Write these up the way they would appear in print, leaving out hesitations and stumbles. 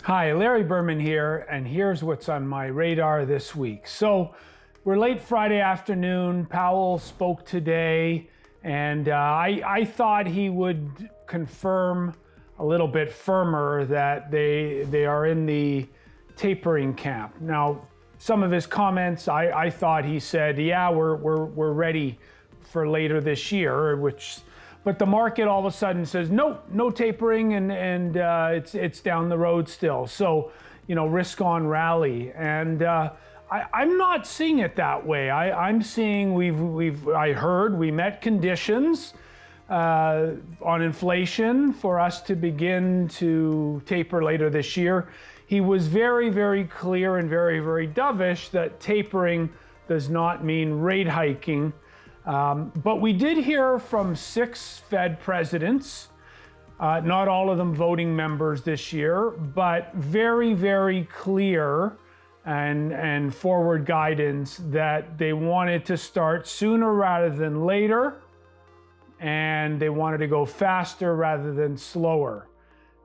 Hi, Larry Berman here, and here's what's on my radar this week. So we're late Friday afternoon. Powell spoke today, and I thought he would confirm a little bit firmer that they are in the tapering camp. Now, some of his comments, I thought he said, yeah, we're ready for later this year, but the market all of a sudden says, nope, no tapering, and it's down the road still. So, risk on rally. And I'm not seeing it that way. I'm seeing we met conditions on inflation for us to begin to taper later this year. He was very, very clear and very, very dovish that tapering does not mean rate hiking. But we did hear from 6 Fed presidents, not all of them voting members this year, but very, very clear and forward guidance that they wanted to start sooner rather than later, and they wanted to go faster rather than slower.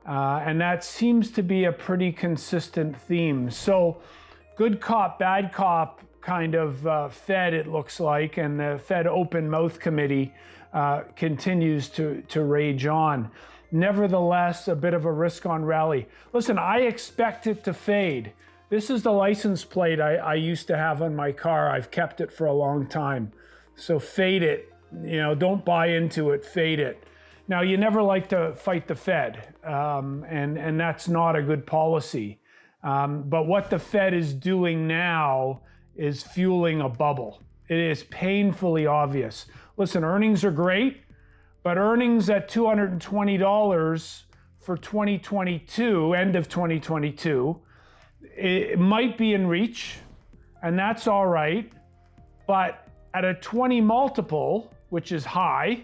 And that seems to be a pretty consistent theme. So good cop, bad cop kind of Fed, it looks like, and the Fed Open Mouth Committee continues to rage on. Nevertheless, a bit of a risk on rally. Listen, I expect it to fade. This is the license plate I used to have on my car. I've kept it for a long time. So fade it, don't buy into it, fade it. Now, you never like to fight the Fed, and that's not a good policy. But what the Fed is doing now is fueling a bubble. It is painfully obvious. Listen, earnings are great, but earnings at $220 for 2022, end of 2022, it might be in reach, and that's all right. But at a 20 multiple, which is high,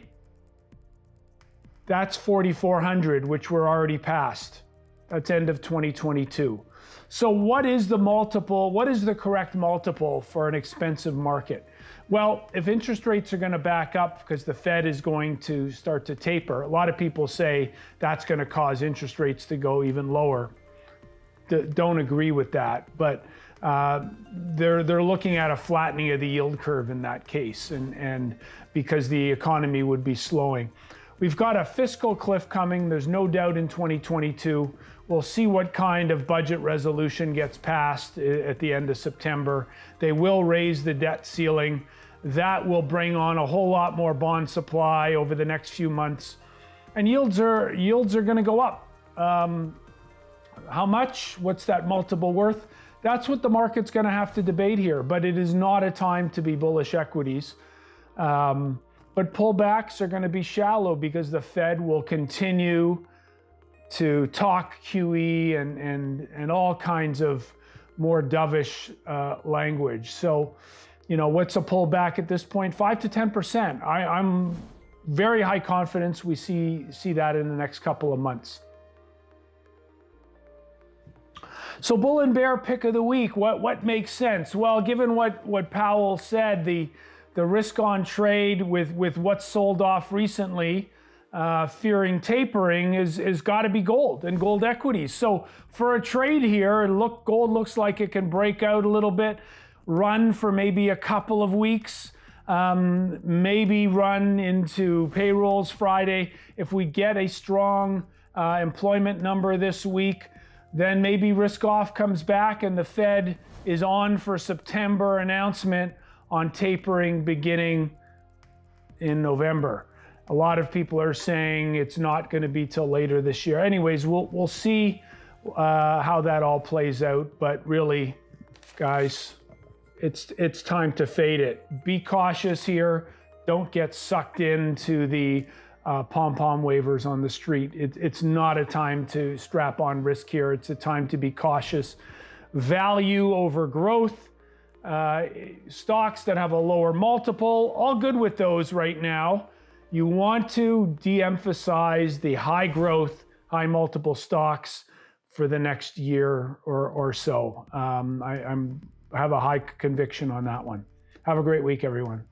that's 4,400, which we're already past. That's end of 2022. So what is the multiple? What is the correct multiple for an expensive market? Well, if interest rates are going to back up because the Fed is going to start to taper, a lot of people say that's going to cause interest rates to go even lower. Don't agree with that, but they're looking at a flattening of the yield curve in that case, and because the economy would be slowing. We've got a fiscal cliff coming. There's no doubt in 2022. We'll see what kind of budget resolution gets passed at the end of September. They will raise the debt ceiling. That will bring on a whole lot more bond supply over the next few months. And yields are going to go up. How much? What's that multiple worth? That's what the market's going to have to debate here. But it is not a time to be bullish equities. But pullbacks are going to be shallow because the Fed will continue to talk QE and all kinds of more dovish language. So, what's a pullback at this point? 5 to 10%. I'm very high confidence we see that in the next couple of months. So bull and bear pick of the week. What makes sense? Well, given what Powell said, the risk on trade with what's sold off recently, fearing tapering, is got to be gold and gold equities. So for a trade here, gold looks like it can break out a little bit, run for maybe a couple of weeks, maybe run into payrolls Friday. If we get a strong employment number this week, then maybe risk off comes back and the Fed is on for September announcement on tapering beginning in November. A lot of people are saying it's not going to be till later this year. Anyways, we'll see how that all plays out. But really, guys, it's time to fade it. Be cautious here. Don't get sucked into the pom-pom wavers on the street. It's not a time to strap on risk here. It's a time to be cautious. Value over growth. Stocks that have a lower multiple, all good with those right now. You want to de-emphasize the high growth, high multiple stocks for the next year or so. I have a high conviction on that one. Have a great week, everyone.